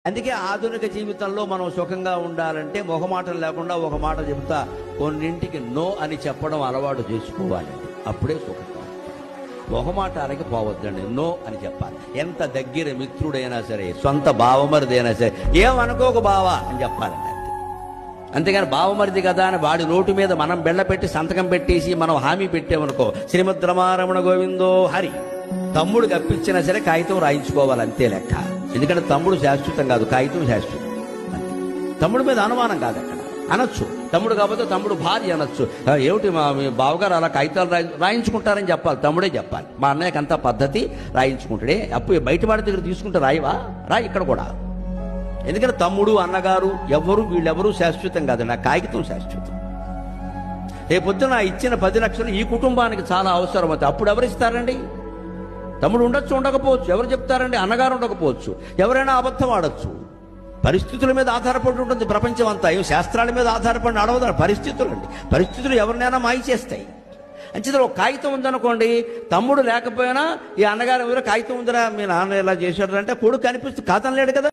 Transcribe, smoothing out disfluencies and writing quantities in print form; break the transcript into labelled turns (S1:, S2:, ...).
S1: అందుకే ఆధునిక జీవితంలో మనం సుఖంగా ఉండాలంటే మొహమాటం లేకుండా ఒక మాట చెబుతా, కొన్నింటికి నో అని చెప్పడం అలవాటు చేసుకోవాలండి. అప్పుడే సుఖంగా. మొహమాటానికి పోవద్దండి, నో అని చెప్పాలి. ఎంత దగ్గర మిత్రుడైనా సరే, సొంత బావమరిదైనా సరే, ఏమనుకోకు బావా అని చెప్పాలండి. అంతేగాని బావమరిది కదా అని వాడి నోటు మీద మనం బెళ్ళ పెట్టి సంతకం పెట్టేసి మనం హామీ పెట్టామనుకో, శ్రీమద్ రమారమణ గోవిందో హరి, తమ్ముడికి అప్పించినా సరే కాగితం రాయించుకోవాలి, అంతే లెక్క. ఎందుకంటే తమ్ముడు శాశ్వతం కాదు, కాగితం శాశ్వతం. తమ్ముడి మీద అనుమానం కాదు, అక్కడ అనొచ్చు. తమ్ముడు కాకపోతే తమ్ముడు భార్య అనొచ్చు. ఏమిటి మీ బావగారు అలా కాగితాలు రాయించుకుంటారని చెప్పాలి, తమ్ముడే చెప్పాలి. మా అన్నయ్యకి అంతా పద్ధతి, రాయించుకుంటాడే. అప్పు బయట వాడి దగ్గర తీసుకుంటే రాయివా, రాయి ఇక్కడ కూడా. ఎందుకంటే తమ్ముడు అన్నగారు వీళ్ళెవరూ శాశ్వతం కాదండి, ఆ కాగితం శాశ్వతం. రేపొద్దున ఇచ్చిన 10 లక్షలు ఈ కుటుంబానికి చాలా అవసరం అవుతుంది, అప్పుడు ఎవరు ఇస్తారండి? తమ్ముడు ఉండొచ్చు, ఉండకపోవచ్చు. ఎవరు చెప్తారండి? అన్నగారు ఉండకపోవచ్చు. ఎవరైనా అబద్ధం ఆడొచ్చు. పరిస్థితుల మీద ఆధారపడి ఉంటుంది ప్రపంచం అంతా. ఏం శాస్త్రాల మీద ఆధారపడి నడవదు, పరిస్థితులు అండి. పరిస్థితులు ఎవరినైనా మాయ చేస్తాయి. అంచేత ఒక కాగితం ఉందనుకోండి, తమ్ముడు లేకపోయినా ఈ అన్నగారు ఎవరో కాగితం ఉందిరా మీ నాన్న ఇలా చేశాడు అంటే కొడుకు కనిపిస్తుంది, కాదని లేడు కదా.